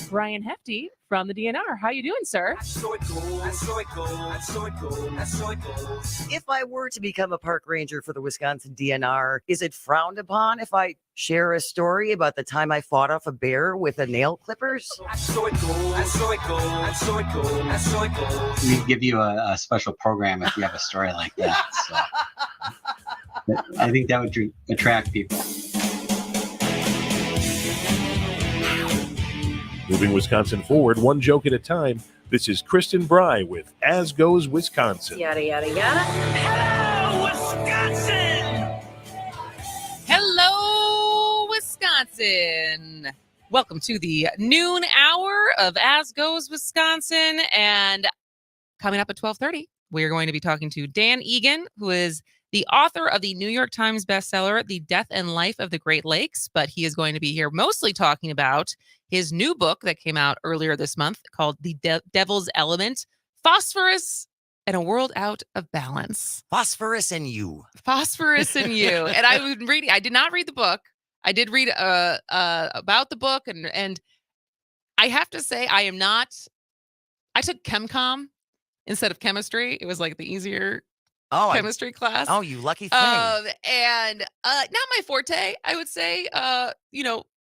Brian Hefty from the DNR. How you doing, sir? If I were to become a park ranger for the Wisconsin DNR, is it frowned upon if I share a story about the time I fought off a bear with a nail clippers? We give you a special program if you have a story like that. So I think that would attract people. Moving Wisconsin forward, one joke at a time. This is Kristen Bry with As Goes Wisconsin. Yada, yada, yada. Hello, Wisconsin! Hello, Wisconsin. Welcome to the noon hour of As Goes Wisconsin. And coming up at 12:30, we're going to be talking to Dan Egan, who is the author of the New York Times bestseller, The Death and Life of the Great Lakes. But he is going to be here mostly talking about his new book that came out earlier this month called The Devil's Element, Phosphorus and a World Out of Balance. Phosphorus and you. Phosphorus and you. And I was reading, I did not read the book. I did read about the book. And I have to say, I took ChemCom instead of chemistry. It was like the easier chemistry class. Oh, you lucky thing. And not my forte, I would say.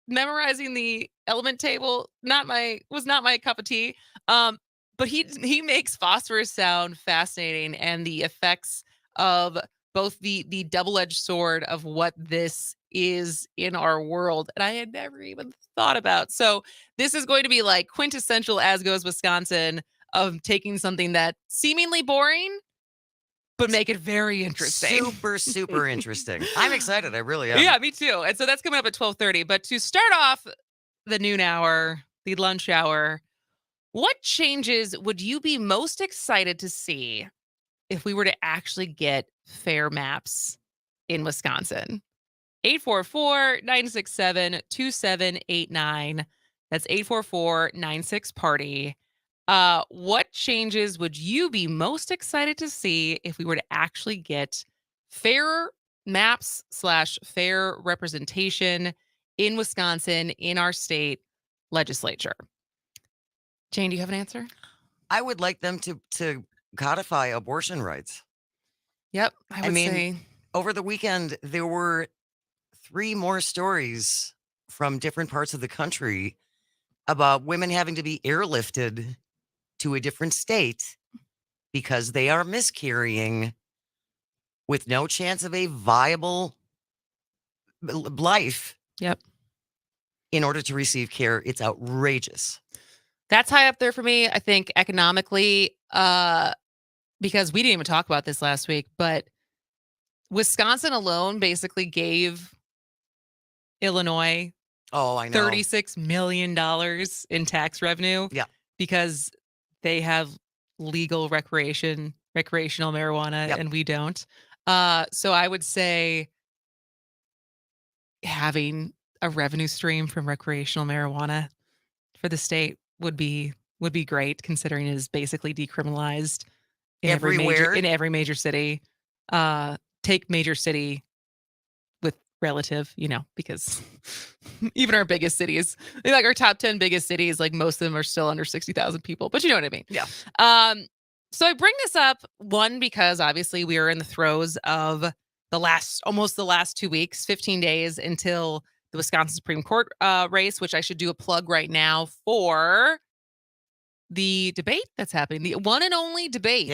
Memorizing the element table was not my cup of tea. But he makes phosphorus sound fascinating, and the effects of both the double-edged sword of what this is in our world, and I had never even thought about. So this is going to be like quintessential As Goes Wisconsin of taking something that seemingly boring, but make it very interesting. Super, super interesting. I'm excited. I really am. Yeah, me too. And so that's coming up at 12:30. But to start off the noon hour, the lunch hour, what changes would you be most excited to see if we were to actually get fair maps in Wisconsin? 844-967-2789. That's 844-96-PARTY. What changes would you be most excited to see if we were to actually get fair maps / fair representation in Wisconsin, in our state legislature? Jane, do you have an answer? I would like them to codify abortion rights. Yep, I would say. Over the weekend, there were 3 more stories from different parts of the country about women having to be airlifted to a different state because they are miscarrying with no chance of a viable life. Yep. In order to receive care. It's outrageous. That's high up there for me, I think, economically, because we didn't even talk about this last week, but Wisconsin alone basically gave Illinois $36 million in tax revenue. Yeah. Because they have legal recreational marijuana and we don't. So I would say having a revenue stream from recreational marijuana for the state would be great, considering it is basically decriminalized in every major city. Take major city with relative, because even our biggest cities, like our top 10 biggest cities, like most of them are still under 60,000 people, but you know what I mean? Yeah. So I bring this up, one, because obviously we are in the throes of almost the last 2 weeks, 15 days until the Wisconsin Supreme Court race, which I should do a plug right now for the debate that's happening, the one and only debate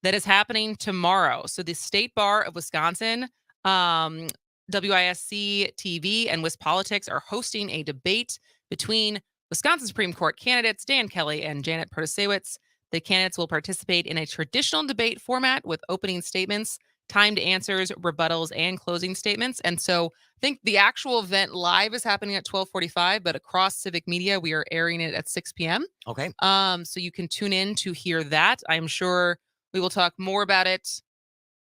that is happening tomorrow. So the State Bar of Wisconsin, WISC TV and WisPolitics are hosting a debate between Wisconsin Supreme Court candidates Dan Kelly and Janet Protasiewicz. The candidates will participate in a traditional debate format with opening statements, timed answers, rebuttals, and closing statements. And so I think the actual event live is happening at 12:45, but across Civic Media, we are airing it at 6 p.m. Okay. So you can tune in to hear that. I'm sure we will talk more about it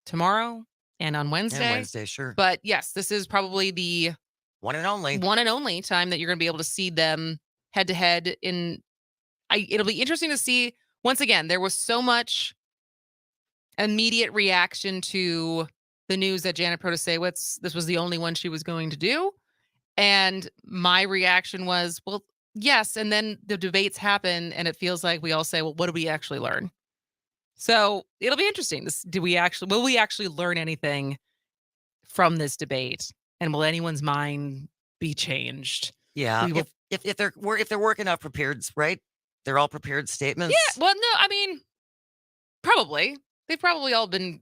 tomorrow and on Wednesday. Sure. But yes, this is probably the one and only time that you're going to be able to see them head to head. It'll be interesting to see. Once again, there was so much immediate reaction to the news that Janet Protasiewicz, this was the only one she was going to do. And my reaction was, well, yes. And then the debates happen and it feels like we all say, well, what did we actually learn? So it'll be interesting. Will we actually learn anything from this debate? And will anyone's mind be changed? Yeah. We will. If they're working off prepared, right? They're all prepared Yeah. statements. Well, no, I mean, probably. They've probably all been,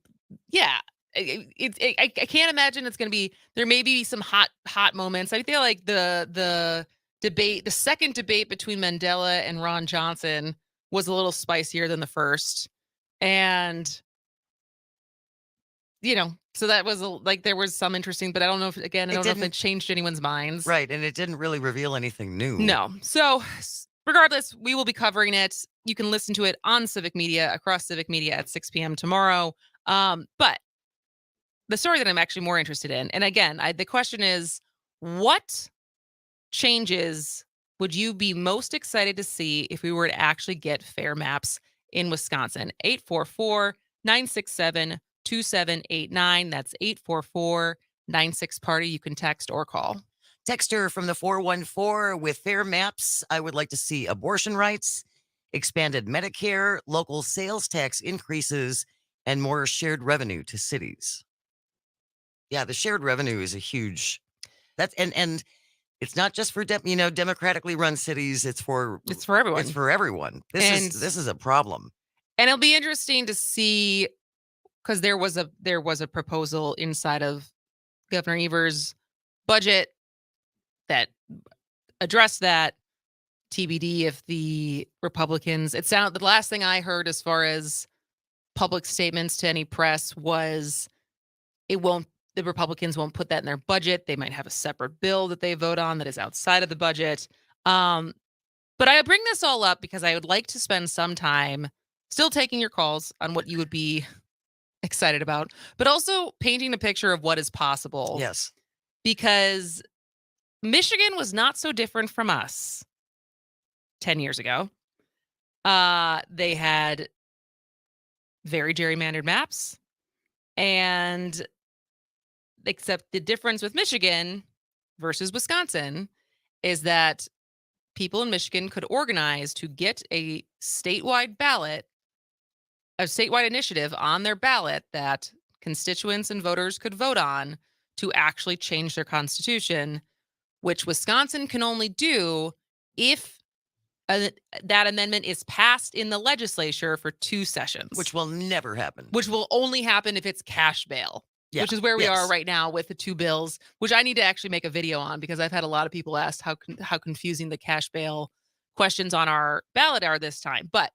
yeah. I can't imagine it's going to be, there may be some hot moments. I feel like the second debate between Mandela and Ron Johnson was a little spicier than the first. And, so that was there was some interesting, but I don't know if it changed anyone's minds. Right. And it didn't really reveal anything new. No. So regardless, we will be covering it. You can listen to it on Civic Media, across Civic Media at 6 p.m. tomorrow. But the story that I'm actually more interested in, and again, the question is, what changes would you be most excited to see if we were to actually get fair maps in Wisconsin? 844-967-2789. That's 844-96-PARTY. You can text or call. Texter from the 414 with fair maps. I would like to see abortion rights, expanded Medicare, local sales tax increases, and more shared revenue to cities. Yeah, the shared revenue is a huge. And it's not just for democratically run cities. It's for everyone. It's for everyone. This is a problem. And it'll be interesting to see, because there was a proposal inside of Governor Evers' budget that addressed that. TBD if the Republicans, the last thing I heard as far as public statements to any press was the Republicans won't put that in their budget. They might have a separate bill that they vote on that is outside of the budget. But I bring this all up because I would like to spend some time still taking your calls on what you would be excited about, but also painting a picture of what is possible. Yes. Because Michigan was not so different from us 10 years ago. They had very gerrymandered maps, and except the difference with Michigan versus Wisconsin is that people in Michigan could organize to get a statewide initiative on their ballot that constituents and voters could vote on to actually change their constitution, which Wisconsin can only do if that amendment is passed in the legislature for 2 sessions. Which will never happen. Which will only happen if it's cash bail. Yeah. Which is where we are right now with the 2 bills, which I need to actually make a video on because I've had a lot of people ask how confusing the cash bail questions on our ballot are this time. But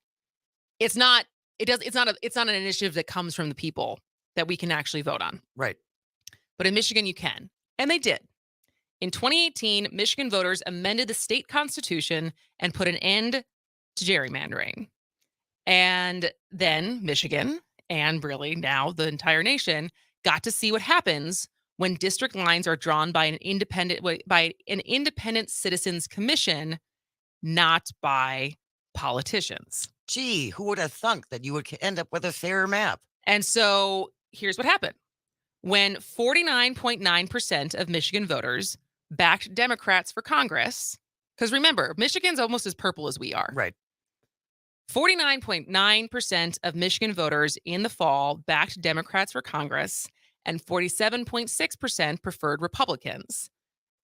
it's not an initiative that comes from the people that we can actually vote on. Right. But in Michigan you can. And they did. In 2018, Michigan voters amended the state constitution and put an end to gerrymandering. And then Michigan, and really now the entire nation, got to see what happens when district lines are drawn by an independent citizens commission, not by politicians. Gee, who would have thunk that you would end up with a fair map? And so here's what happened. When 49.9% of Michigan voters backed Democrats for Congress, because remember, Michigan's almost as purple as we are. Right. 49.9% of Michigan voters in the fall backed Democrats for Congress, and 47.6% preferred Republicans.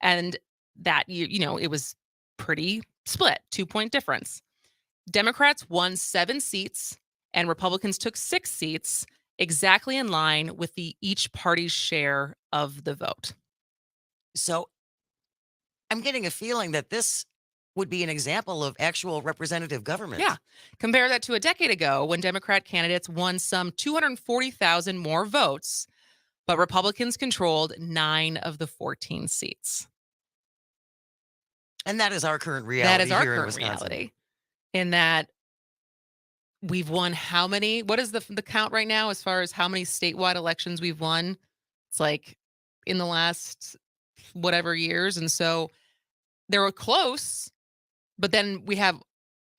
And that, it was pretty split, 2-point difference. Democrats won 7 seats and Republicans took 6 seats, exactly in line with each party's share of the vote. So I'm getting a feeling that this would be an example of actual representative government. Yeah. Compare that to a decade ago when Democrat candidates won some 240,000 more votes, but Republicans controlled 9 of the 14 seats. And that is our current reality. That is our here current in reality. In that we've won how many? What is the count right now as far as how many statewide elections we've won? It's like in the last whatever years. And so they were close, but then we have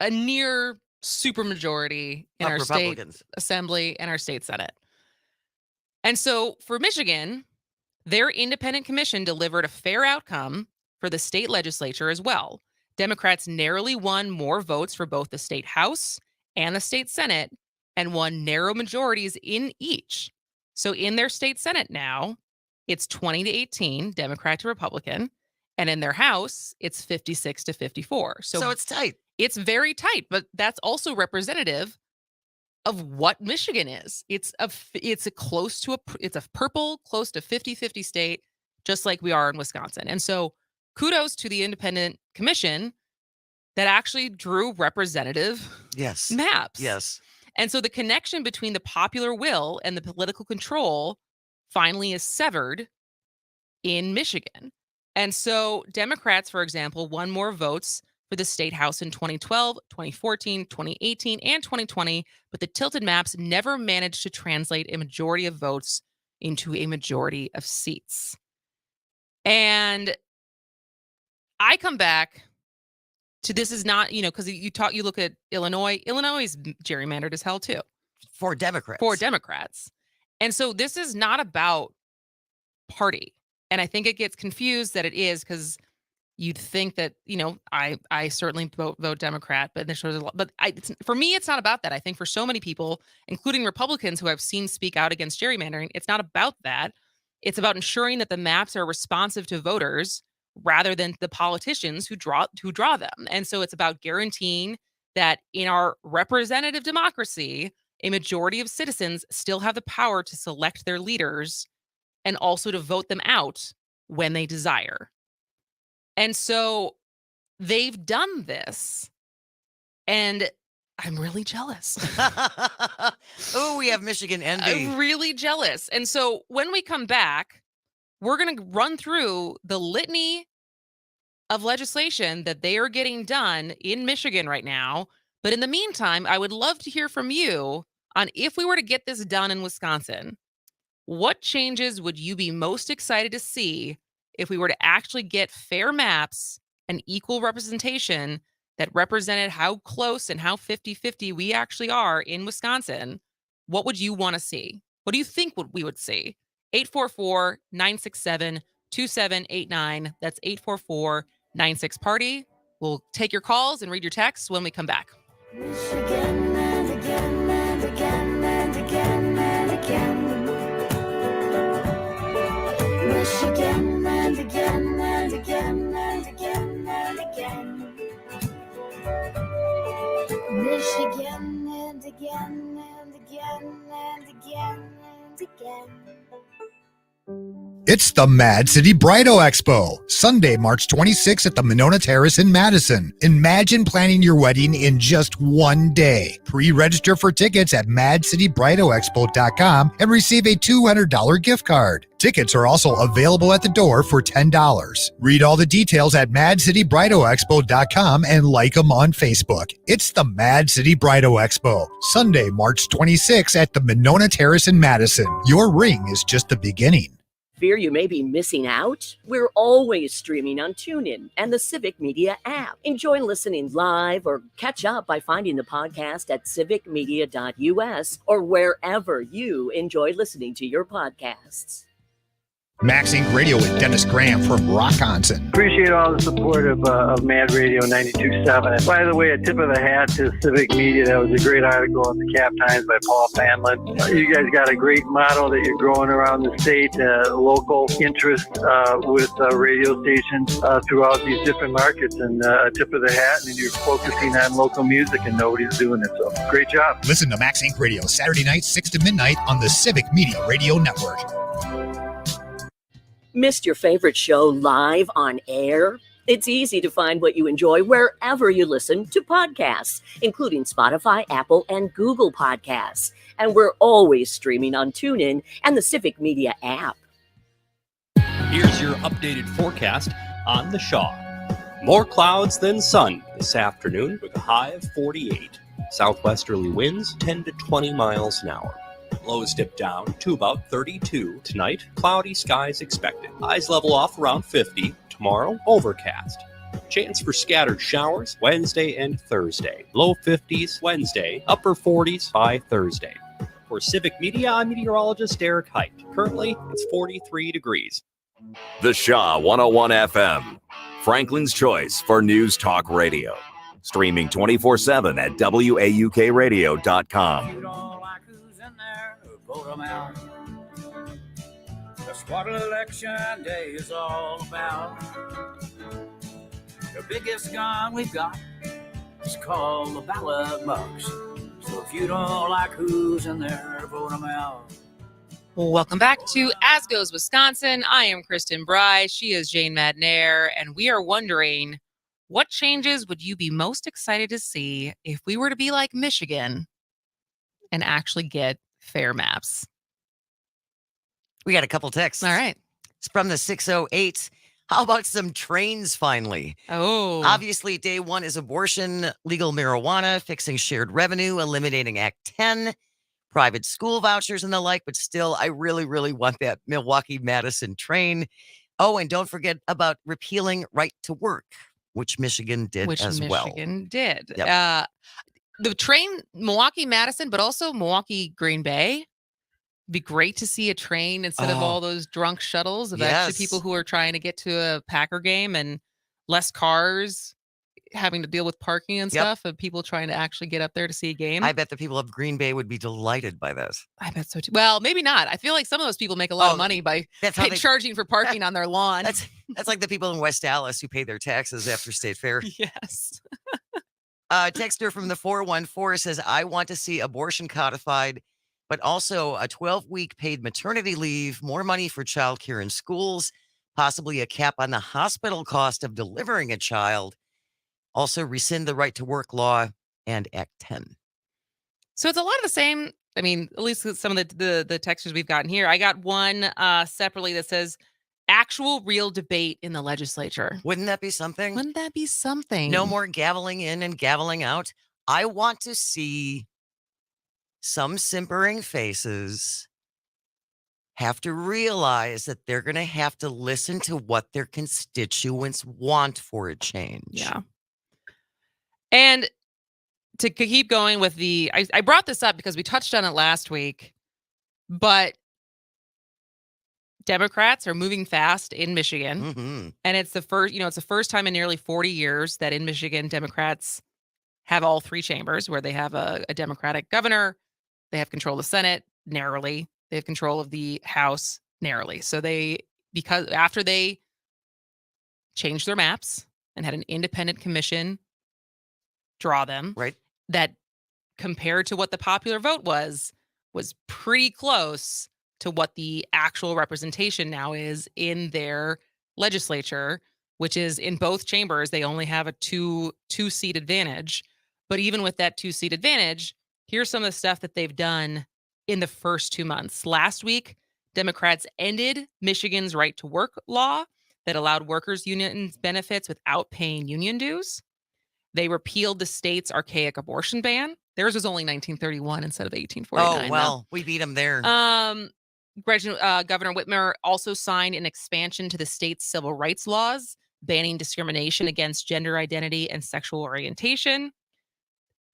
a near supermajority in our state assembly and our state senate. And so for Michigan, their independent commission delivered a fair outcome for the state legislature as well. Democrats narrowly won more votes for both the state House and the state Senate and won narrow majorities in each. So in their state Senate now, it's 20-18, Democrat to Republican. And in their House, it's 56-54. So it's tight. It's very tight, but that's also representative of what Michigan is. It's a purple, close to 50-50 state, just like we are in Wisconsin. And so kudos to the independent commission that actually drew representative maps. Yes. And so the connection between the popular will and the political control finally is severed in Michigan. And so Democrats, for example, won more votes for the state House in 2012, 2014, 2018, and 2020, but the tilted maps never managed to translate a majority of votes into a majority of seats. And I come back to this is not, because you look at Illinois is gerrymandered as hell too. For Democrats. And so this is not about party. And I think it gets confused that it is, because you'd think that, I certainly vote Democrat, but for me, it's not about that. I think for so many people, including Republicans who I've seen speak out against gerrymandering, it's not about that. It's about ensuring that the maps are responsive to voters rather than the politicians who draw them. And so it's about guaranteeing that in our representative democracy, a majority of citizens still have the power to select their leaders and also to vote them out when they desire. And so they've done this, and I'm really jealous. Oh, we have Michigan envy. I'm really jealous. And so when we come back, we're going to run through the litany of legislation that they are getting done in Michigan right now. But in the meantime, I would love to hear from you on if we were to get this done in Wisconsin, what changes would you be most excited to see if we were to actually get fair maps and equal representation that represented how close and how 50-50 we actually are in Wisconsin? What would you want to see? What do you think we would see? 844-967-2789. That's 844-96-PARTY. We'll take your calls and read your texts when we come back. Michigan and again and again and again and again. Michigan and again and again and again and again. Michigan and again and again and again and again. It's the Mad City Bridal Expo, Sunday, March 26th at the Monona Terrace in Madison. Imagine planning your wedding in just one day. Pre-register for tickets at madcitybridalexpo.com and receive a $200 gift card. Tickets are also available at the door for $10. Read all the details at madcitybridalexpo.com and like them on Facebook. It's the Mad City Bridal Expo, Sunday, March 26th at the Monona Terrace in Madison. Your ring is just the beginning. Fear you may be missing out? We're always streaming on TuneIn and the Civic Media app. Enjoy listening live or catch up by finding the podcast at civicmedia.us or wherever you enjoy listening to your podcasts. Max Inc. Radio with Dennis Graham from Rockonson. Appreciate all the support of Mad Radio 92.7. By the way, a tip of the hat to Civic Media. That was a great article in the Cap Times by Paul Fanlin. You guys got a great model that you're growing around the state, local interest with radio stations throughout these different markets. And a tip of the hat, and you're focusing on local music, and nobody's doing it. So great job. Listen to Max Inc. Radio Saturday night, 6 to midnight on the Civic Media Radio Network. Missed your favorite show live on air? It's easy to find what you enjoy wherever you listen to podcasts, including Spotify, Apple, and Google Podcasts. And we're always streaming on TuneIn and the Civic Media app. Here's your updated forecast on the Shaw. More clouds than sun this afternoon with a high of 48. Southwesterly winds 10 to 20 miles an hour. Lows dip down to about 32. Tonight, cloudy skies expected. Highs level off around 50. Tomorrow, overcast. Chance for scattered showers Wednesday and Thursday. Low 50s Wednesday, upper 40s by Thursday. For Civic Media, I'm meteorologist Derek Height. Currently, it's 43 degrees. The Shaw 101 FM, Franklin's choice for news talk radio. Streaming 24/7 at WAUKradio.com. You don't like who's in there, vote 'em out. That's what election day is all about. The biggest gun we've got is called the ballot box. So if you don't like who's in there, vote 'em out. Welcome back to As Goes Wisconsin. I am Kristen Bry. She is Jane Madnair, and we are wondering, what changes would you be most excited to see if we were to be like Michigan and actually get fair maps? We got a couple texts. All right. It's from the 608. How about some trains finally? Oh, Obviously, day one is abortion, legal marijuana, fixing shared revenue, eliminating Act 10, private school vouchers and the like, but still, I really, really want that Milwaukee-Madison train. Oh, and don't forget about repealing right to work, which Michigan did as well. Michigan did. Yep. The train, Milwaukee-Madison, but also Milwaukee-Green Bay. Be great to see a train instead of all those drunk shuttles of actually people who are trying to get to a Packer game, and less cars having to deal with parking and stuff, of people trying to actually get up there to see a game. I bet the people of Green Bay would be delighted by this. I bet so too. Well, maybe not. I feel like some of those people make a lot of money by charging for parking on their lawn. That's like the people in West Dallas who pay their taxes after state fair. Yes. Texter from the 414 says, I want to see abortion codified, but also a 12-week paid maternity leave, more money for childcare in schools, possibly a cap on the hospital cost of delivering a child, also rescind the right to work law and Act 10. So it's a lot of the same. I mean, at least some of the textures we've gotten here. I got one separately that says actual real debate in the legislature. Wouldn't that be something? Wouldn't that be something? No more gaveling in and gaveling out. I want to see some simpering faces have to realize that they're going to have to listen to what their constituents want for a change. Yeah. And to keep going with I brought this up because we touched on it last week, but Democrats are moving fast in Michigan. Mm-hmm. And it's the first time in nearly 40 years that in Michigan, Democrats have all three chambers where they have a Democratic governor. They have control of the Senate narrowly. They have control of the House narrowly. So because after they changed their maps and had an independent commission draw them, right, that compared to what the popular vote was pretty close to what the actual representation now is in their legislature, which is in both chambers, they only have a two-seat advantage. But even with that two-seat advantage, here's some of the stuff that they've done in the first 2 months. Last week, Democrats ended Michigan's right to work law that allowed workers' union benefits without paying union dues. They repealed the state's archaic abortion ban. Theirs was only 1931 instead of 1849. Oh, well, we beat them there. Governor Whitmer also signed an expansion to the state's civil rights laws, banning discrimination against gender identity and sexual orientation.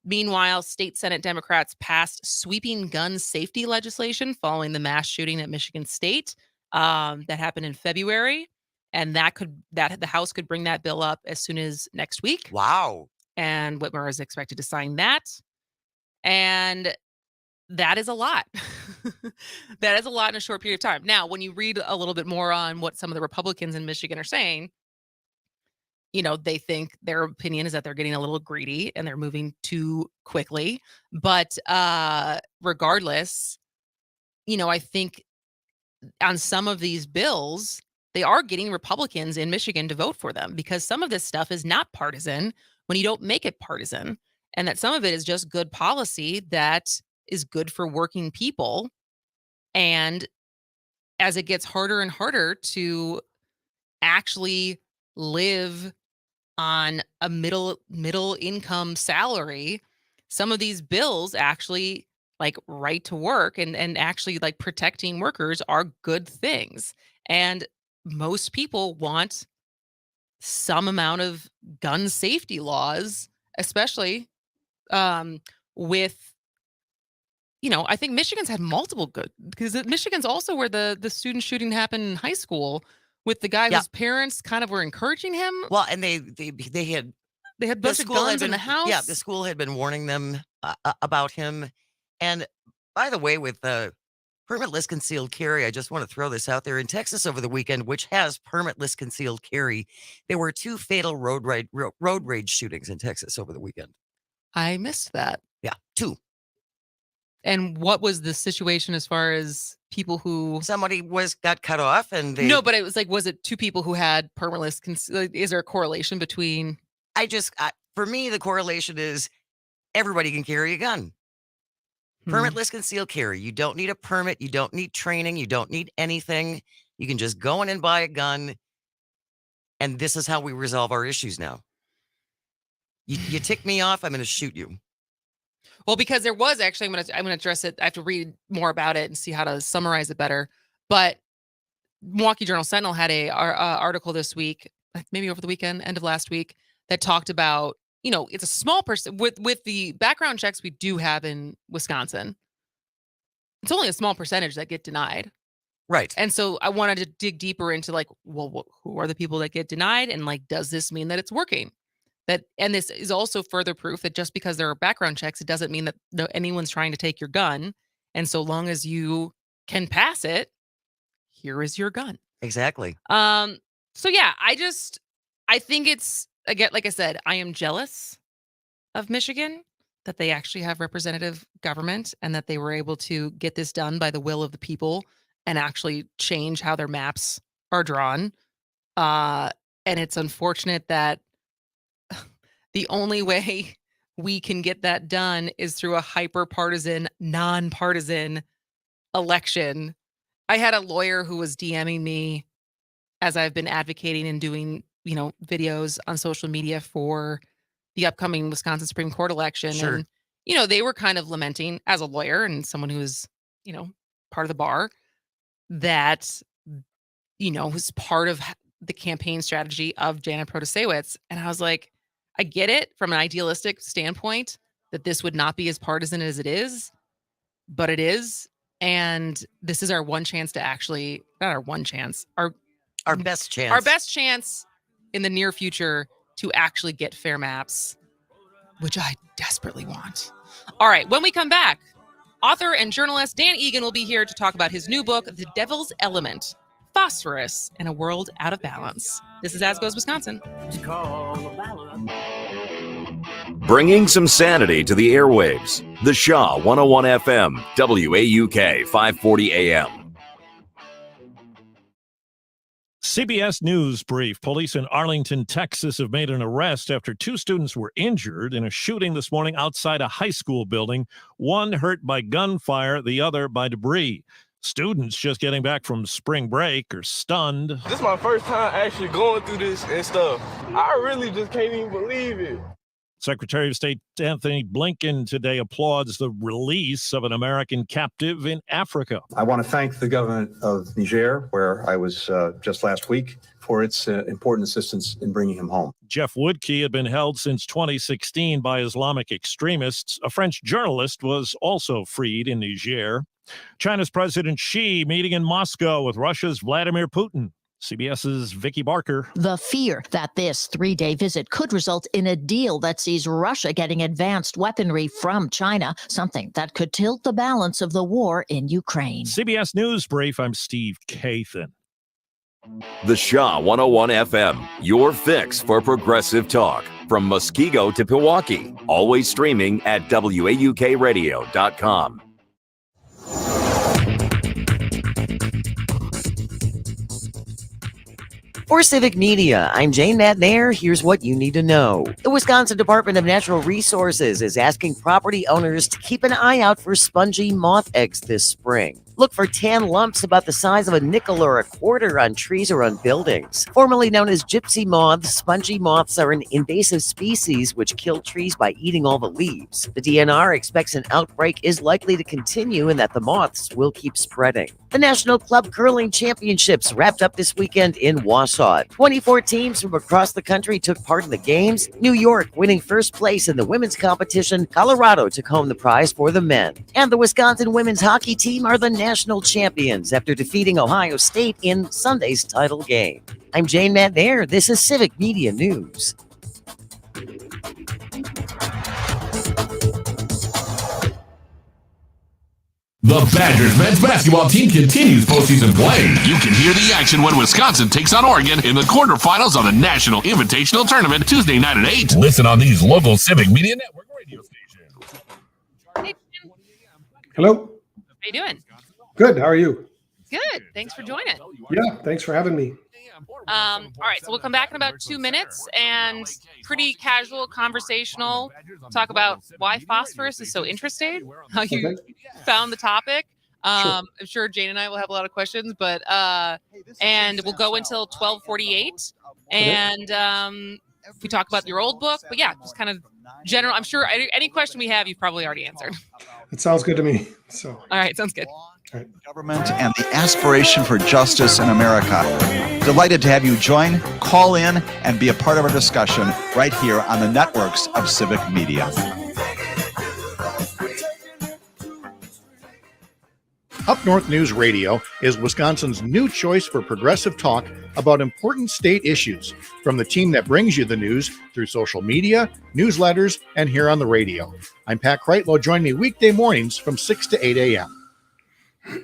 Meanwhile, state Senate Democrats passed sweeping gun safety legislation following the mass shooting at Michigan State that happened in February. And the House could bring that bill up as soon as next week. Wow. And Whitmer is expected to sign that. And that is a lot. That is a lot in a short period of time. Now, when you read a little bit more on what some of the Republicans in Michigan are saying, they think their opinion is that they're getting a little greedy and they're moving too quickly. But regardless, I think on some of these bills, they are getting Republicans in Michigan to vote for them because some of this stuff is not partisan when you don't make it partisan, and that some of it is just good policy that is good for working people. And as it gets harder and harder to actually live on a middle income salary, some of these bills actually, like right to work and actually like protecting workers, are good things. And most people want some amount of gun safety laws, especially with, I think Michigan's had multiple good, because Michigan's also where the student shooting happened in high school, with the guy Yeah. whose parents kind of were encouraging him. Well, and they had They had a bunch of school had guns in the house. Yeah, the school had been warning them about him. And by the way, with permitless concealed carry, I just want to throw this out there. In Texas over the weekend, which has permitless concealed carry, there were 2 fatal road rage shootings in Texas over the weekend. I missed that. Yeah, 2. And what was the situation as far as people who Somebody got cut off, and they, No, but it was like, was it 2 people who had permitless is there a correlation between for me, the correlation is everybody can carry a gun. Permitless concealed carry. You don't need a permit. You don't need training. You don't need anything. You can just go in and buy a gun. And this is how we resolve our issues now. You tick me off, I'm going to shoot you. Well, because there was actually, I'm going to address it. I have to read more about it and see how to summarize it better. But Milwaukee Journal Sentinel had a article this week, maybe over the weekend, end of last week, that talked about, it's a small person with the background checks we do have in Wisconsin. It's only a small percentage that get denied. Right. And so I wanted to dig deeper into who are the people that get denied? And does this mean that it's working? And this is also further proof that just because there are background checks, it doesn't mean that anyone's trying to take your gun. And so long as you can pass it, here is your gun. Exactly. So yeah, I think it's, again, like I said, I am jealous of Michigan that they actually have representative government and that they were able to get this done by the will of the people and actually change how their maps are drawn. And it's unfortunate that the only way we can get that done is through a hyper-partisan, non-partisan election. I had a lawyer who was DMing me as I've been advocating and doing, videos on social media for the upcoming Wisconsin Supreme Court election. Sure. And, they were kind of lamenting as a lawyer and someone who is, part of the bar that, was part of the campaign strategy of Janet Protasewicz. And I was like, I get it from an idealistic standpoint that this would not be as partisan as it is, but it is. And this is our one chance to actually, not our one chance, our best chance. Our best chance in the near future to actually get fair maps, which I desperately want. All right, when we come back, author and journalist Dan Egan will be here to talk about his new book, The Devil's Element, Phosphorus in a World Out of Balance. This is As Goes Wisconsin. Bringing some sanity to the airwaves. The Shaw 101 FM, WAUK 540 AM. CBS News brief. Police in Arlington, Texas have made an arrest after 2 students were injured in a shooting this morning outside a high school building. One hurt by gunfire, the other by debris. Students just getting back from spring break are stunned. This is my first time actually going through this and stuff. I really just can't even believe it. Secretary of State Anthony Blinken today applauds the release of an American captive in Africa. I want to thank the government of Niger, where I was just last week, for its important assistance in bringing him home. Jeff Woodkey had been held since 2016 by Islamic extremists. A French journalist was also freed in Niger. China's President Xi meeting in Moscow with Russia's Vladimir Putin. CBS's Vicki Barker. The fear that this 3-day visit could result in a deal that sees Russia getting advanced weaponry from China, something that could tilt the balance of the war in Ukraine. CBS News Brief, I'm Steve Kathan. The Shaw 101 FM, your fix for progressive talk. From Muskego to Pewaukee, always streaming at WAUKradio.com. For Civic Media, I'm Jane Madnair. Here's what you need to know. The Wisconsin Department of Natural Resources is asking property owners to keep an eye out for spongy moth eggs this spring. Look for tan lumps about the size of a nickel or a quarter on trees or on buildings. Formerly known as gypsy moths, spongy moths are an invasive species which kill trees by eating all the leaves. The DNR expects an outbreak is likely to continue and that the moths will keep spreading. The National Club Curling Championships wrapped up this weekend in Wausau. 24 teams from across the country took part in the games. New York winning first place in the women's competition. Colorado took home the prize for the men. And the Wisconsin women's hockey team are the national champions after defeating Ohio State in Sunday's title game. I'm Jane McNair. This is Civic Media News. The Badgers men's basketball team continues postseason play. You can hear the action when Wisconsin takes on Oregon in the quarterfinals of the National Invitational Tournament Tuesday night at 8. Listen on these local Civic Media Network radio stations. Hello. How you doing? Good. How are you? Good. Thanks for joining. Yeah. Thanks for having me. All right, so we'll come back in about 2 minutes and pretty casual, conversational, talk about why phosphorus is so interesting, how you found the topic. I'm sure Jane and I will have a lot of questions, but and we'll go until 12:48, and we talk about your old book. But yeah, just kind of general. I'm sure any question we have, you've probably already answered. It sounds good to me. So. All right, sounds good. Government and the aspiration for justice in America. Delighted to have you join, call in, and be a part of our discussion right here on the networks of Civic Media. Up North News Radio is Wisconsin's new choice for progressive talk about important state issues from the team that brings you the news through social media, newsletters, and here on the radio. I'm Pat Kreitlow. Join me weekday mornings from 6 to 8 a.m.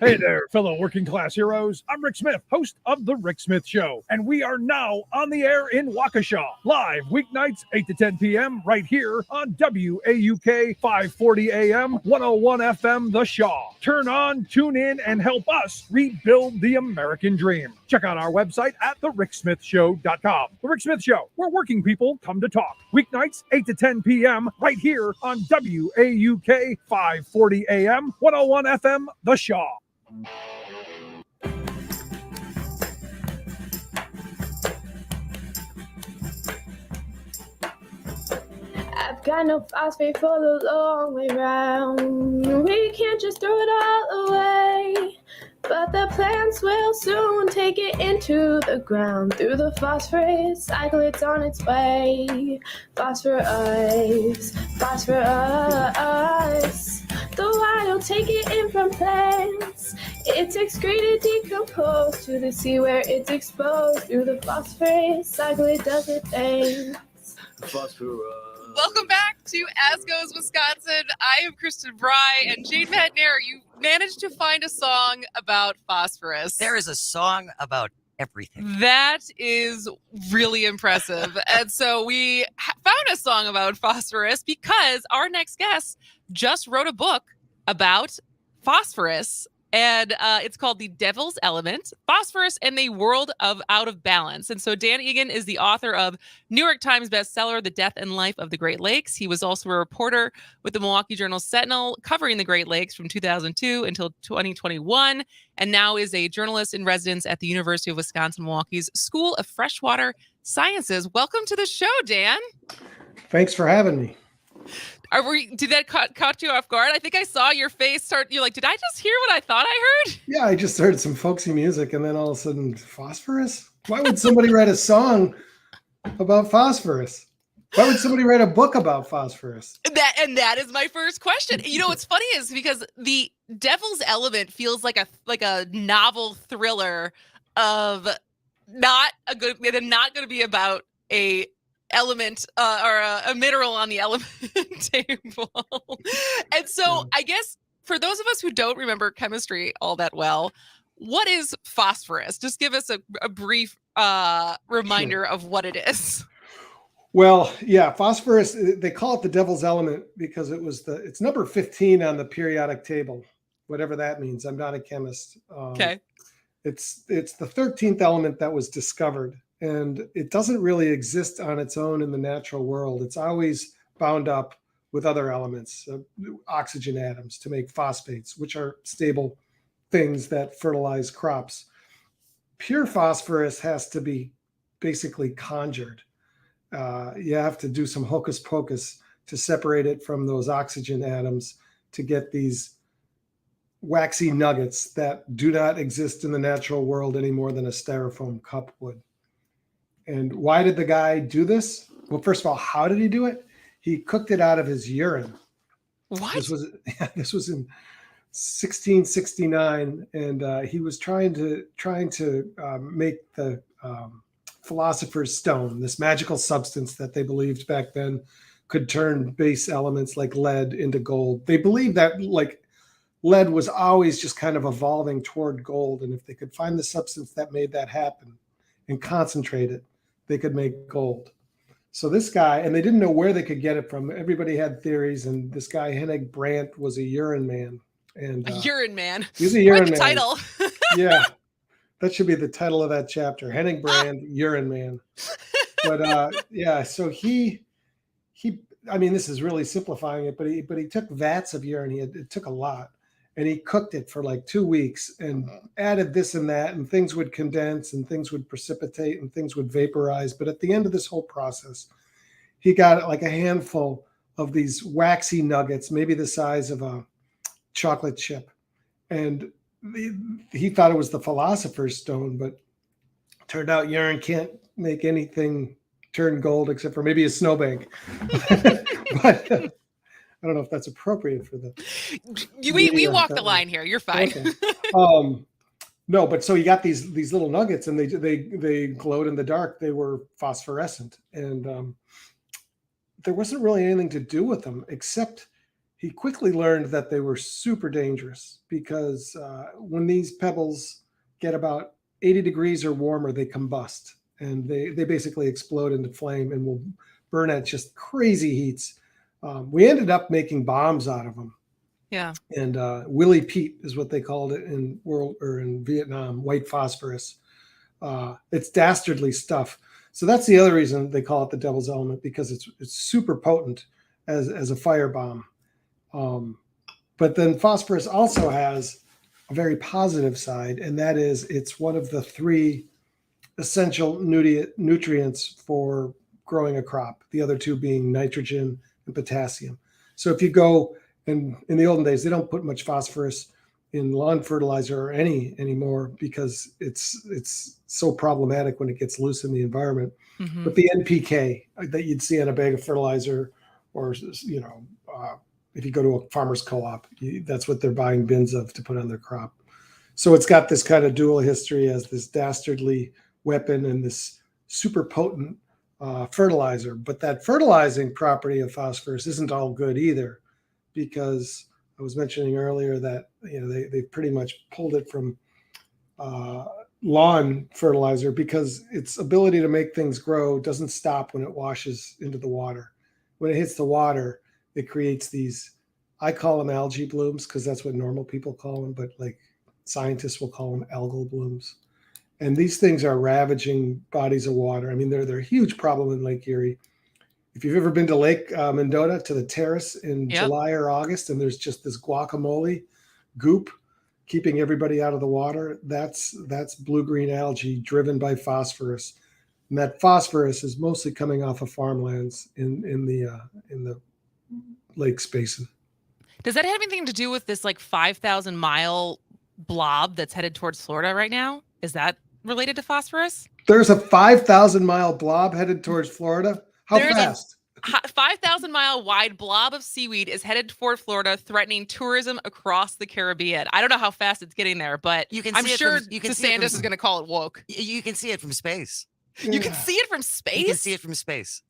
Hey there, fellow working class heroes. I'm Rick Smith, host of The Rick Smith Show, and we are now on the air in Waukesha, live weeknights 8 to 10 p.m. right here on WAUK 540 AM, 101 FM, The Shaw. Turn on, tune in, and help us rebuild the American dream. Check out our website at thericksmithshow.com. The Rick Smith Show, where working people come to talk. Weeknights 8 to 10 p.m. right here on WAUK 540 AM, 101 FM, The Shaw. I've got no phosphate for the long way round. We can't just throw it all away. But the plants will soon take it into the ground. Through the phosphorus cycle, it's on its way. Phosphorus, phosphorus. The wild take it in from plants. It's excreted, decomposed to the sea where it's exposed. Through the phosphorus cycle, it does its thing. Phosphorus. Welcome back to As Goes Wisconsin. I am Kristen Bry, and Jane McNair, you managed to find a song about phosphorus. There is a song about everything. That is really impressive. And so we found a song about phosphorus because our next guest just wrote a book about phosphorus. And it's called The Devil's Element, Phosphorus and the World of Out of Balance. And so Dan Egan is the author of New York Times bestseller, The Death and Life of the Great Lakes. He was also a reporter with the Milwaukee Journal Sentinel covering the Great Lakes from 2002 until 2021, and now is a journalist in residence at the University of Wisconsin-Milwaukee's School of Freshwater Sciences. Welcome to the show, Dan. Thanks for having me. Did that caught you off guard? I think I saw your face start. You're like, did I just hear what I thought I heard? Yeah, I just heard some folksy music, and then all of a sudden, phosphorus? Why would somebody write a song about phosphorus? Why would somebody write a book about phosphorus? That is my first question. You know what's funny is because the Devil's Element feels like a novel thriller of not going to be about a element or a mineral on the element table. And so I guess for those of us who don't remember chemistry all that well, what is phosphorus? Just give us a brief reminder of what it is. Well, yeah, phosphorus, they call it the devil's element because it's number 15 on the periodic table, whatever that means. I'm not a chemist. Okay. It's the 13th element that was discovered. And it doesn't really exist on its own in the natural world. It's always bound up with other elements, oxygen atoms, to make phosphates, which are stable things that fertilize crops. Pure phosphorus has to be basically conjured. You have to do some hocus pocus to separate it from those oxygen atoms to get these waxy nuggets that do not exist in the natural world any more than a styrofoam cup would. And why did the guy do this? Well, first of all, how did he do it? He cooked it out of his urine. What? This was in 1669, and he was trying to make the philosopher's stone, this magical substance that they believed back then could turn base elements like lead into gold. They believed that like lead was always just kind of evolving toward gold, and if they could find the substance that made that happen and concentrate it, they could make gold. So this guy, and they didn't know where they could get it from. Everybody had theories, and this guy Hennig Brandt was a urine man. And urine man. He's a urine Quite the man. title. Yeah, that should be the title of that chapter. Hennig Brandt, urine man. But yeah, so he. I mean, this is really simplifying it, but he took vats of urine. It took a lot, and he cooked it for like 2 weeks and added this and that, and things would condense and things would precipitate and things would vaporize. But at the end of this whole process, he got like a handful of these waxy nuggets, maybe the size of a chocolate chip. And he thought it was the philosopher's stone, but turned out urine can't make anything turn gold except for maybe a snowbank. But I don't know if that's appropriate for the. We walk the line here. You're fine. Okay. No, but so you got these little nuggets, and they glowed in the dark. They were phosphorescent, and there wasn't really anything to do with them except he quickly learned that they were super dangerous because when these pebbles get about 80 degrees or warmer, they combust, and they basically explode into flame and will burn at just crazy heats. We ended up making bombs out of them. Yeah. And Willie Pete is what they called it in Vietnam, white phosphorus. It's dastardly stuff. So that's the other reason they call it the devil's element, because it's super potent as a firebomb. But then phosphorus also has a very positive side, and that is it's one of the 3 essential nutrients for growing a crop, the other 2 being nitrogen and potassium. So if you go, and in the olden days, they don't put much phosphorus in lawn fertilizer or anymore because it's so problematic when it gets loose in the environment. Mm-hmm. But the NPK that you'd see on a bag of fertilizer, or if you go to a farmer's co-op, that's what they're buying bins of to put on their crop. So it's got this kind of dual history as this dastardly weapon and this super potent fertilizer. But that fertilizing property of phosphorus isn't all good either, because I was mentioning earlier that they pretty much pulled it from lawn fertilizer because its ability to make things grow doesn't stop when it washes into the water. When it hits the water, it creates these, I call them algae blooms because that's what normal people call them, but like scientists will call them algal blooms. And these things are ravaging bodies of water. I mean, they're a huge problem in Lake Erie. If you've ever been to Lake Mendota, to the terrace in July or August, and there's just this guacamole goop keeping everybody out of the water, that's blue-green algae driven by phosphorus. And that phosphorus is mostly coming off of farmlands in the lake basin. Does that have anything to do with this like 5,000 mile blob that's headed towards Florida right now? Is that related to phosphorus? There's a 5,000 mile blob headed towards Florida. How fast? A 5,000 mile wide blob of seaweed is headed toward Florida, threatening tourism across the Caribbean. I don't know how fast it's getting there, but I'm sure DeSantis is going to call it woke. You can see it from space. You can see it from space? You can see it from space.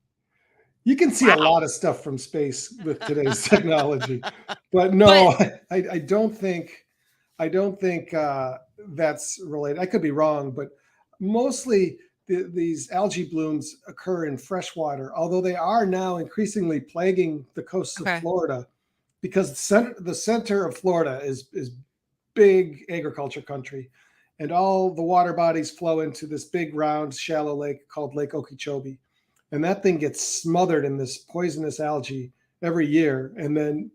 You can see a lot of stuff from space with today's technology, but no, I don't think that's related. I could be wrong, but mostly these algae blooms occur in freshwater, although they are now increasingly plaguing the coasts of Florida, because the center of Florida is big agriculture country, and all the water bodies flow into this big round shallow lake called Lake Okeechobee. And that thing gets smothered in this poisonous algae every year. And then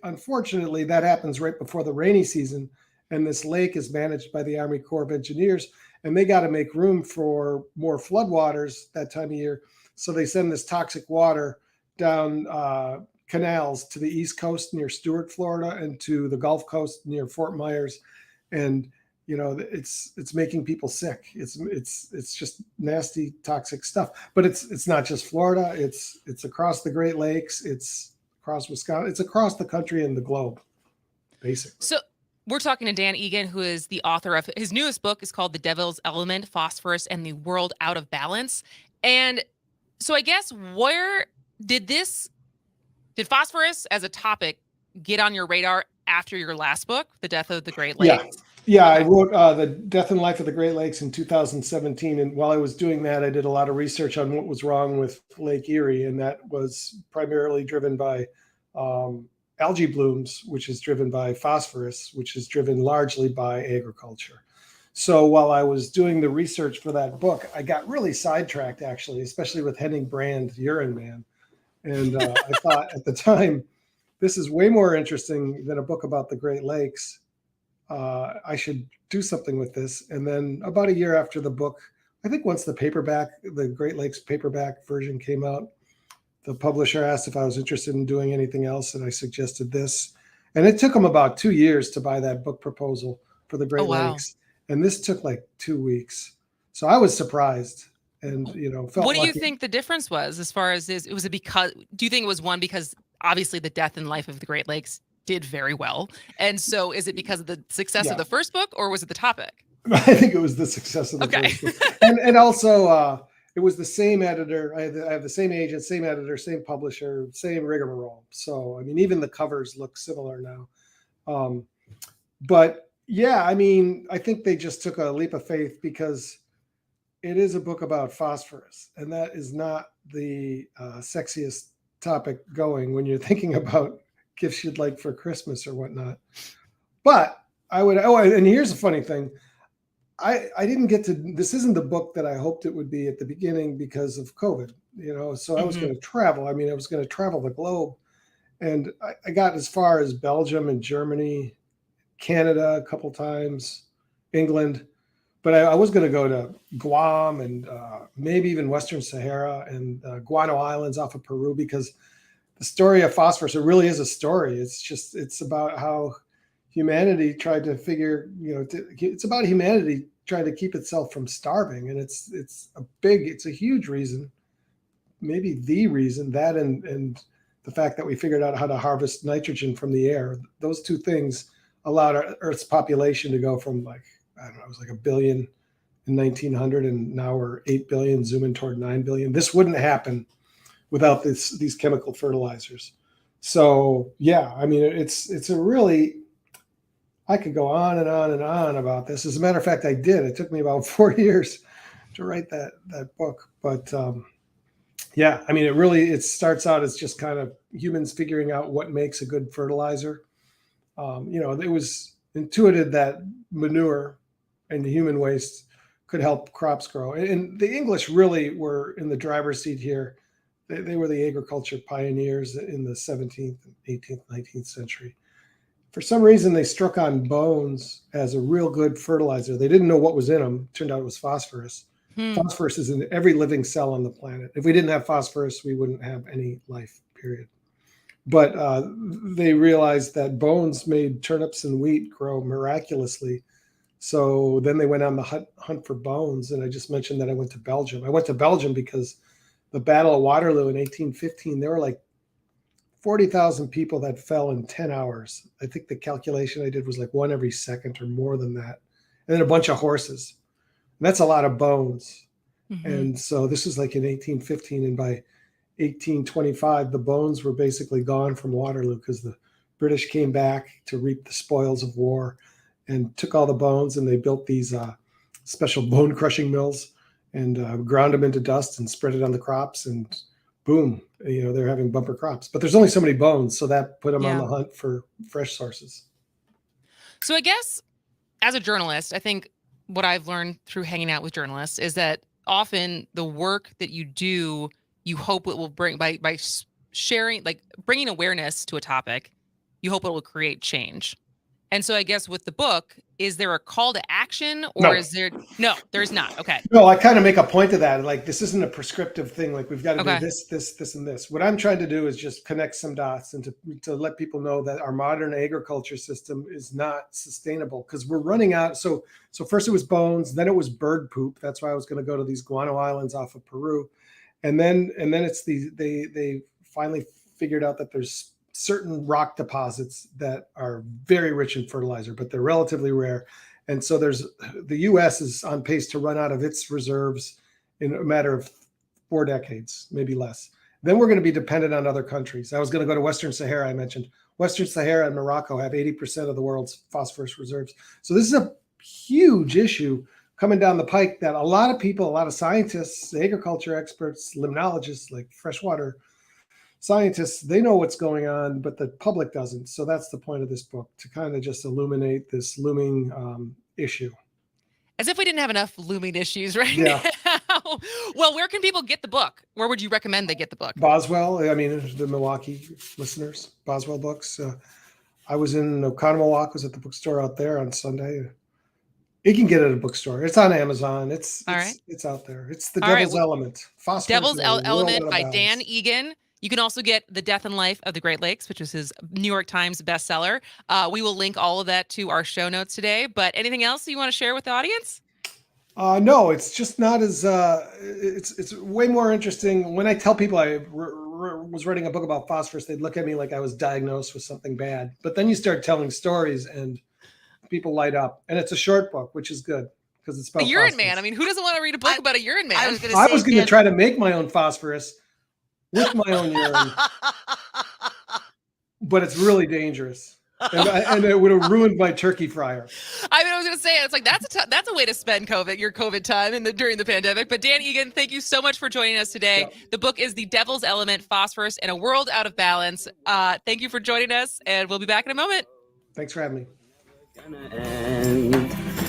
unfortunately, that happens right before the rainy season. And this lake is managed by the Army Corps of Engineers, and they got to make room for more floodwaters that time of year. So they send this toxic water down canals to the East Coast near Stewart, Florida, and to the Gulf Coast near Fort Myers, and it's making people sick. It's just nasty, toxic stuff. But it's not just Florida. It's across the Great Lakes. It's across Wisconsin. It's across the country and the globe, basically. So we're talking to Dan Egan, who is the author of his newest book is called The Devil's Element, Phosphorus and the World Out of Balance. And so I guess where did phosphorus as a topic get on your radar after your last book, The Death of the Great Lakes? Yeah, I wrote The Death and Life of the Great Lakes in 2017. And while I was doing that, I did a lot of research on what was wrong with Lake Erie. And that was primarily driven by algae blooms, which is driven by phosphorus, which is driven largely by agriculture. So while I was doing the research for that book, I got really sidetracked, actually, especially with Henning Brand, Urine Man. And I thought at the time, this is way more interesting than a book about the Great Lakes. I should do something with this. And then about a year after the book, I think once the Great Lakes paperback version came out, the publisher asked if I was interested in doing anything else, and I suggested this. And it took them about 2 years to buy that book proposal for the Great Lakes. And this took like 2 weeks. So I was surprised and, felt What do you lucky. think the difference was as far as do you think it was one, because obviously The Death and Life of the Great Lakes did very well. And so is it because of the success of the first book, or was it the topic? I think it was the success of the first book. And also, it was the same editor. I have the same agent, same editor, same publisher, same rigmarole. So, I mean, even the covers look similar now. But yeah, I mean, I think they just took a leap of faith because it is a book about phosphorus. And that is not the sexiest topic going when you're thinking about gifts you'd like for Christmas or whatnot. But and here's a funny thing. I didn't get to, this isn't the book that I hoped it would be at the beginning because of COVID, so I was going to travel. I mean, I was going to travel the globe, and I got as far as Belgium and Germany, Canada a couple times, England, but I was going to go to Guam and maybe even Western Sahara and Guano Islands off of Peru, because the story of phosphorus, it really is a story. It's about how humanity tried to figure, it's about humanity trying to keep itself from starving. And it's a huge reason, maybe the reason, that and the fact that we figured out how to harvest nitrogen from the air. Those two things allowed our Earth's population to go from it was like 1 billion in 1900, and now we're 8 billion, zooming toward 9 billion. This wouldn't happen without these chemical fertilizers. So yeah, I mean, it's a really, I could go on and on and on about this. As a matter of fact, I did. It took me about 4 years to write that book. But yeah, I mean, it starts out as just kind of humans figuring out what makes a good fertilizer. It was intuited that manure and human waste could help crops grow. And the English really were in the driver's seat here. They were the agriculture pioneers in the 17th, 18th, 19th century. For some reason, they struck on bones as a real good fertilizer. They didn't know what was in them. Turned out it was phosphorus. Phosphorus is in every living cell on the planet. If we didn't have phosphorus, we wouldn't have any life, period. But they realized that bones made turnips and wheat grow miraculously. So then they went on the hunt for bones. And I just mentioned that I went to Belgium. I went to Belgium because the Battle of Waterloo in 1815, there were like 40,000 people that fell in 10 hours. I think the calculation I did was like one every second or more than that. And then a bunch of horses. And that's a lot of bones. Mm-hmm. And so this was like in 1815. And by 1825, the bones were basically gone from Waterloo because the British came back to reap the spoils of war and took all the bones, and they built these special bone crushing mills and ground them into dust and spread it on the crops, and boom, they're having bumper crops. But there's only so many bones, so that put them on the hunt for fresh sources. So I guess as a journalist, I think what I've learned through hanging out with journalists is that often the work that you do, you hope it will bring, by sharing, like bringing awareness to a topic, you hope it will create change. And so I guess with the book, is there a call to action or No. is there? No, there's not. Okay. No, I kind of make a point of that. Like, this isn't a prescriptive thing. Like, we've got to Okay. do this, and this. What I'm trying to do is just connect some dots and to let people know that our modern agriculture system is not sustainable because we're running out. So first it was bones, then it was bird poop. That's why I was going to go to these guano islands off of Peru, and then it's they finally figured out that there's certain rock deposits that are very rich in fertilizer, but they're relatively rare. And so the U.S. is on pace to run out of its reserves in a matter of 4 decades, maybe less. Then we're going to be dependent on other countries. I was going to go to Western Sahara. I mentioned Western Sahara and Morocco have 80% of the world's phosphorus reserves. So this is a huge issue coming down the pike that a lot of people, a lot of scientists, agriculture experts, limnologists, like freshwater scientists, they know what's going on, but the public doesn't. So that's the point of this book, to kind of just illuminate this looming issue. As if we didn't have enough looming issues right Yeah. now. Well, where can people get the book? Where would you recommend they get the book? Boswell, I mean, the Milwaukee listeners, Boswell Books. I was in Oconomowoc, was at the bookstore out there on Sunday. You can get it at a bookstore. It's on Amazon. It's out there. It's The All right, Devil's Element. Phosphorus Devil's is a world Element out of by balance. Dan Egan. You can also get The Death and Life of the Great Lakes, which is his New York Times bestseller. We will link all of that to our show notes today. But anything else you want to share with the audience? No, it's just not as it's way more interesting. When I tell people I was writing a book about phosphorus, they'd look at me like I was diagnosed with something bad. But then you start telling stories and people light up. And it's a short book, which is good because it's about A urine phosphorus. man. I mean, who doesn't want to read a book about a urine man? I was going I was going to try to make my own phosphorus with my own urine, but it's really dangerous. And it would have ruined my turkey fryer. I mean, I was going to say, it's like, that's a way to spend your COVID time during the pandemic. But Dan Egan, thank you so much for joining us today. Yeah. The book is The Devil's Element, Phosphorus in a World Out of Balance. Thank you for joining us, and we'll be back in a moment. Thanks for having me.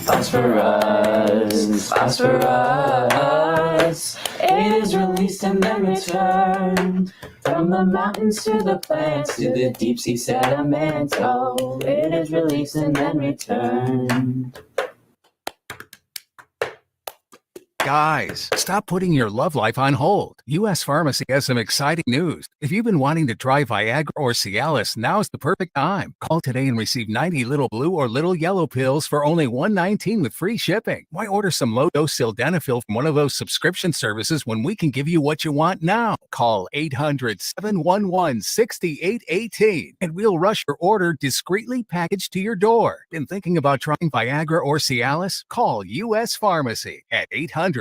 Phosphorus, phosphorus. It is released and then returned from the mountains to the plants to the deep sea sediment. Oh, it is released and then returned. Guys, stop putting your love life on hold. U.S. Pharmacy has some exciting news. If you've been wanting to try Viagra or Cialis, now's the perfect time. Call today and receive 90 little blue or little yellow pills for only $119 with free shipping. Why order some low-dose sildenafil from one of those subscription services when we can give you what you want now? Call 800-711-6818 and we'll rush your order discreetly packaged to your door. Been thinking about trying Viagra or Cialis? Call U.S. Pharmacy at 800-711-6818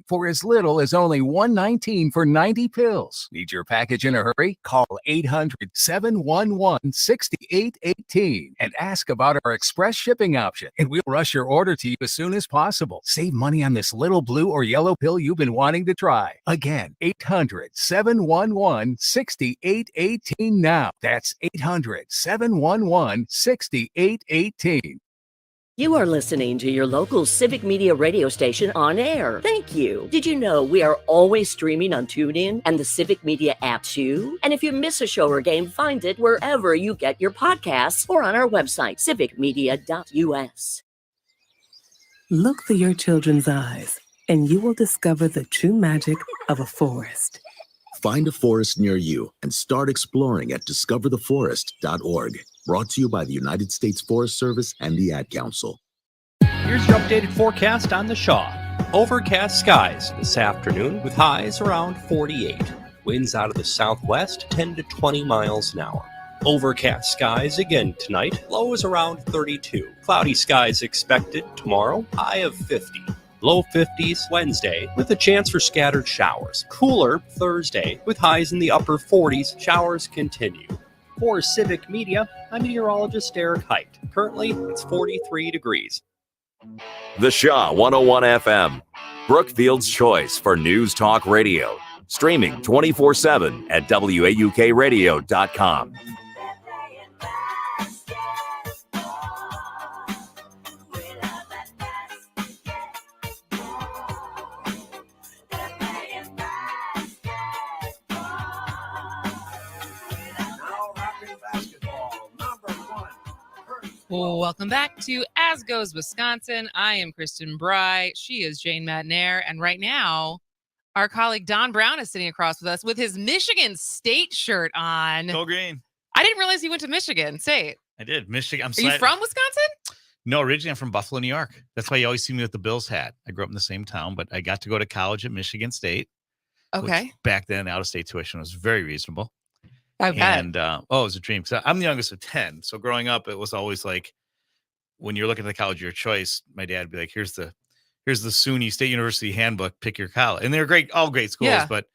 for as little as only $119 for 90 pills. Need your package in a hurry? Call 800-711-6818 and ask about our express shipping option, and we'll rush your order to you as soon as possible. Save money on this little blue or yellow pill you've been wanting to try. Again, 800-711-6818 now. That's 800-711-6818. You are listening to your local Civic Media radio station on air. Thank you. Did you know we are always streaming on TuneIn and the Civic Media app too? And if you miss a show or game, find it wherever you get your podcasts or on our website, civicmedia.us. Look through your children's eyes, and you will discover the true magic of a forest. Find a forest near you and start exploring at discovertheforest.org. Brought to you by the United States Forest Service and the Ad Council. Here's your updated forecast on the Shaw. Overcast skies this afternoon with highs around 48. Winds out of the southwest 10 to 20 miles an hour. Overcast skies again tonight. Low is around 32. Cloudy skies expected tomorrow. High of 50. Low 50s Wednesday with a chance for scattered showers. Cooler Thursday with highs in the upper 40s. Showers continue. For Civic Media, I'm meteorologist Derek Height. Currently, it's 43 degrees. The Shaw 101 FM, Brookfield's choice for news talk radio. Streaming 24/7 at WAUKradio.com. Now, Rapid basketball. Well, welcome back to As Goes Wisconsin. I am Kristen Bry. She is Jane Matnair. And right now, our colleague Don Brown is sitting across with us with his Michigan State shirt on. Go green. I didn't realize you went to Michigan State. I did. Michigan. Are you from Wisconsin? No, originally I'm from Buffalo, New York. That's why you always see me with the Bills hat. I grew up in the same town, but I got to go to college at Michigan State. Okay. Back then, out-of-state tuition was very reasonable. Okay. And, it was a dream. So I'm the youngest of 10. So growing up, it was always like, when you're looking at the college of your choice, my dad would be like, here's the SUNY State University handbook, pick your college. And they were all great schools. Yeah. But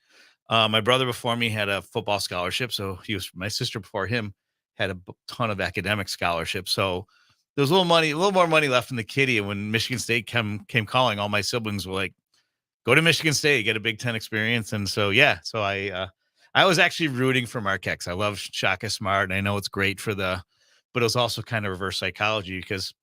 my brother before me had a football scholarship. So my sister before him had a ton of academic scholarships. So there was a little more money left in the kitty. And when Michigan State came calling, all my siblings were like, go to Michigan State, get a Big Ten experience. And so, so I was actually rooting for Marquette 'cause I love Shaka Smart. And I know it's great but it was also kind of reverse psychology because,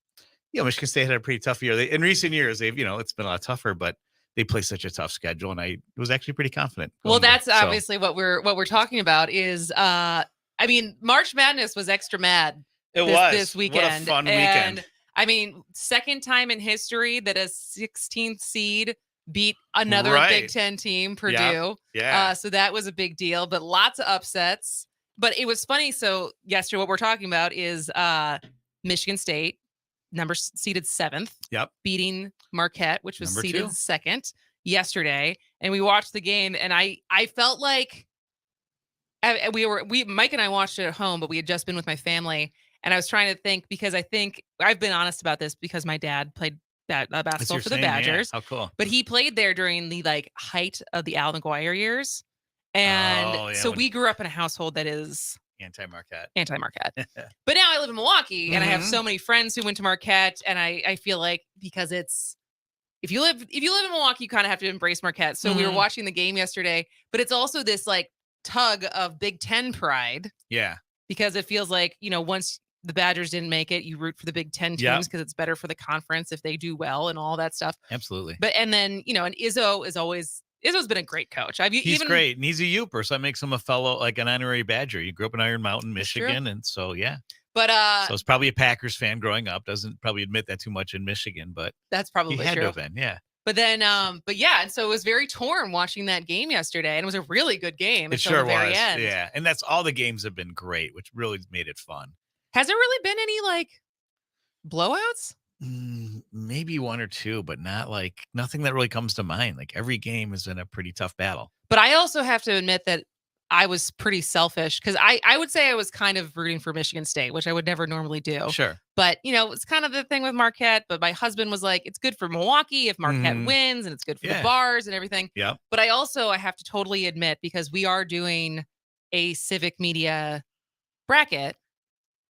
Michigan State had a pretty tough year. In recent years, it's been a lot tougher, but they play such a tough schedule. And I was actually pretty confident. Well, that's obviously what we're talking about is, March Madness was extra mad. This weekend. What a fun and, weekend. Second time in history that a 16th seed beat another Big Ten team, Purdue. Yeah. So that was a big deal, but lots of upsets. But it was funny. So yesterday, what we're talking about is Michigan State, seeded 7th, beating Marquette, which was Number seeded 2. 2nd yesterday. And we watched the game, and I felt like Mike and I watched it at home, but we had just been with my family. And I was trying to think because I think I've been honest about this because my dad played basketball for the Badgers. Yeah. How cool. But he played there during the height of the Al McGuire years. And so we grew up in a household that is anti-Marquette. But now I live in Milwaukee and I have so many friends who went to Marquette. And I feel like because if you live in Milwaukee, you kind of have to embrace Marquette. So we were watching the game yesterday, but it's also this tug of Big Ten pride. Yeah. Because it feels like, once the Badgers didn't make it, you root for the Big Ten teams because it's better for the conference if they do well and all that stuff. Absolutely. But, and then, and Izzo's been a great coach. He's great. And he's a Yooper. So that makes him a fellow, an honorary Badger. You grew up in Iron Mountain, Michigan. And so, yeah. But, so it's probably a Packers fan growing up. Doesn't probably admit that too much in Michigan, but that's probably he had true. to have been. Yeah. But then, and so it was very torn watching that game yesterday, and it was a really good game. It sure the very was. End. Yeah. And that's all the games have been great, which really made it fun. Has there really been any blowouts? Maybe one or two, but not nothing that really comes to mind. Every game has been a pretty tough battle. But I also have to admit that I was pretty selfish because I would say I was kind of rooting for Michigan State, which I would never normally do. Sure. But, it's kind of the thing with Marquette. But my husband was like, it's good for Milwaukee if Marquette wins and it's good for the bars and everything. Yeah. But I have to totally admit, because we are doing a civic media bracket,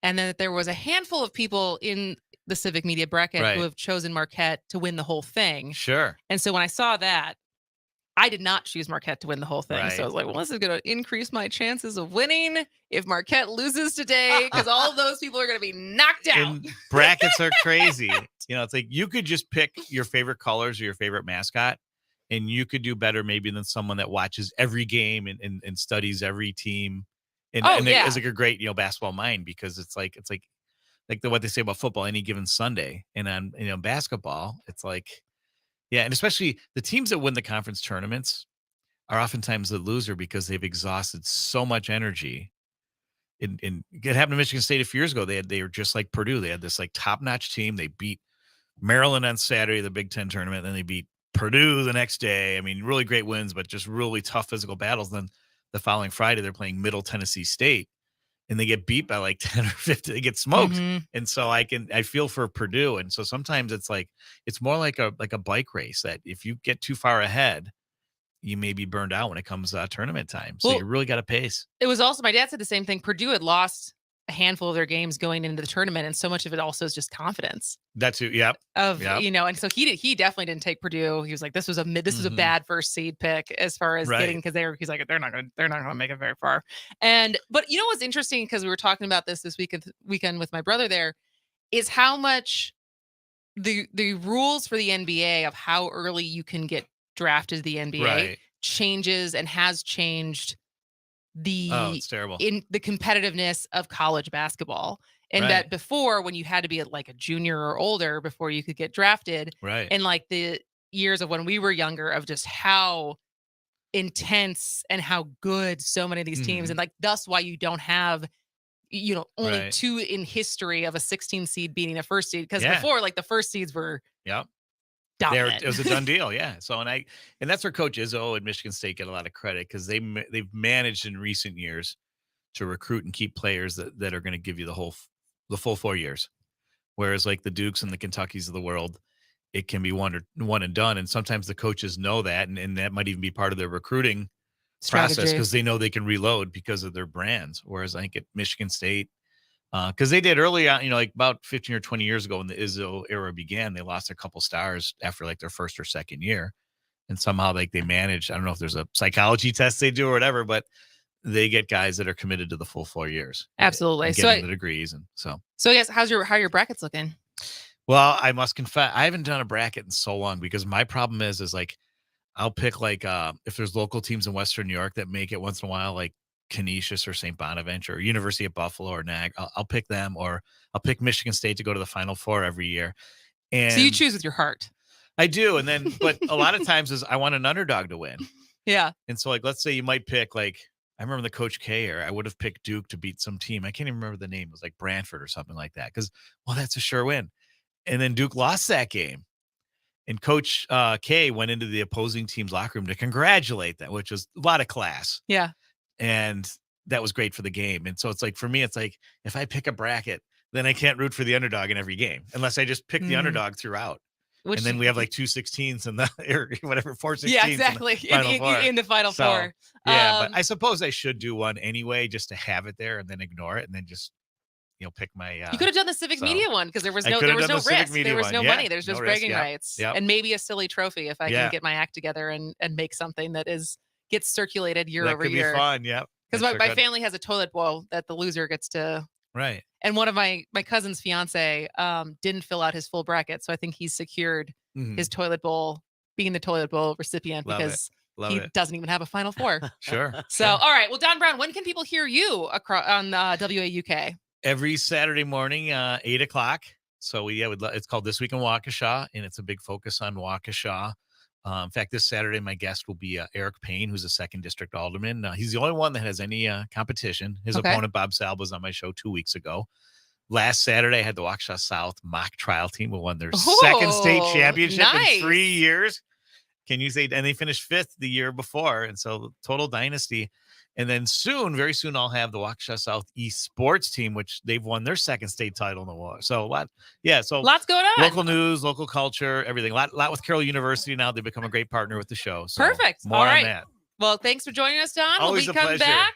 and then there was a handful of people in the civic media bracket who have chosen Marquette to win the whole thing. Sure. And so when I saw that, I did not choose Marquette to win the whole thing. Right. So I was like, well, this is going to increase my chances of winning if Marquette loses today, because all of those people are going to be knocked out. And brackets are crazy. It's you could just pick your favorite colors or your favorite mascot, and you could do better maybe than someone that watches every game and studies every team. And is a great, basketball mind, because it's like what they say about football, any given Sunday, and on, basketball, it's and especially the teams that win the conference tournaments are oftentimes the loser because they've exhausted so much energy. It happened to Michigan State a few years ago. They were just like Purdue. They had this top-notch team. They beat Maryland on Saturday, the Big Ten tournament. Then they beat Purdue the next day. Really great wins, but just really tough physical battles. Then the following Friday, they're playing Middle Tennessee State, and they get beat by 10 or 50. They get smoked. And so I feel for Purdue. And so sometimes it's it's more like a bike race, that if you get too far ahead, you may be burned out when it comes tournament time. So you really got to pace. It was also, my dad said the same thing. Purdue had lost a handful of their games going into the tournament, and so much of it also is just confidence. That's it. Yep. And so he definitely didn't take Purdue. He was like, this was a bad first seed pick as far as getting, because he's like, they're not gonna make it very far. But what's interesting, because we were talking about this weekend with my brother there, is how much the rules for the NBA of how early you can get drafted to the NBA changes and has changed it's terrible. in the competitiveness of college basketball. And Right. that before, when you had to be like a junior or older before you could get drafted, Right. and like the years of when we were younger, of just how intense and how good so many of these teams, Mhm. and like thus why you don't have, only Right. 2 in history of a 16 seed beating a first seed, because Yeah. before, like, the first seeds were Yep. dominant. It was a done deal. Yeah. So, and that's where Coach Izzo and Michigan State get a lot of credit, because they've managed in recent years to recruit and keep players that are going to give you the full 4 years. Whereas like the Dukes and the Kentuckys of the world, it can be one and done. And sometimes the coaches know that, and that might even be part of their recruiting process, Strategy. because they know they can reload because of their brands. Whereas I think at Michigan State, because they did early on, like about 15 or 20 years ago when the Izzo era began, they lost a couple stars after like their first or second year. And somehow like they managed, I don't know if there's a psychology test they do or whatever, but they get guys that are committed to the full 4 years. Absolutely. And So getting the degrees. And so yes, how are your brackets looking? well, I must confess, I haven't done a bracket in so long, because my problem is like, I'll pick like, if there's local teams in Western New York that make it once in a while, like Canisius or St. Bonaventure or University of Buffalo or NAG, I'll pick them, or I'll pick Michigan State to go to the Final Four every year. And So you choose with your heart. I do. And then, but a lot of times is I want an underdog to win. Yeah. And so like, let's say you might pick like, I remember the Coach K era, I would have picked Duke to beat some team. I can't even remember the name. It was like Brantford or something like that. Cause that's a sure win. And then Duke lost that game. And Coach K went into the opposing team's locker room to congratulate them, which was a lot of class. Yeah. And that was great for the game. And so it's like, for me, it's like, if I pick a bracket, then I can't root for the underdog in every game unless I just pick the underdog throughout. Which and then we have like 2 16s in the, or whatever, 4 16s. Yeah, exactly. In the Final Four. Yeah, but I suppose I should do one anyway, just to have it there and then ignore it and then just, pick my. You could have done the Civic Media one, because there was no the risk. There was no money. There's just risk, bragging rights, and maybe a silly trophy if I can get my act together and make something that gets circulated year over year. That could be fun. Yep. Because my family has a toilet bowl that the loser gets to. Right. And one of my cousin's fiance didn't fill out his full bracket, so I think he's secured his toilet bowl, being the toilet bowl recipient, because he doesn't even have a Final Four. Sure. So, all right. Well, Don Brown, when can people hear you on WAUK? Every Saturday morning, 8 o'clock. So it's called This Week in Waukesha, and it's a big focus on Waukesha. In fact, this Saturday, my guest will be Eric Payne, who's a 2nd District Alderman. He's the only one that has any competition. His opponent, Bob Salb, was on my show 2 weeks ago. Last Saturday, I had the Waukesha South mock trial team who won their 2nd state championship in 3 years. Can you say? And they finished 5th the year before. And so total dynasty. And then very soon, I'll have the Waukesha Southeast sports team, which they've won their 2nd state title in the war. So so lots going on. Local news, local culture, everything. A lot with Carroll University now. They've become a great partner with the show. So Perfect. More All right. on that. Well, thanks for joining us, Don. Always When we a come pleasure. back,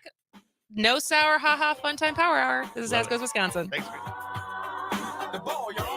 no sour, haha, fun time power hour. This is As Goes Wisconsin. Thanks. The ball, y'all.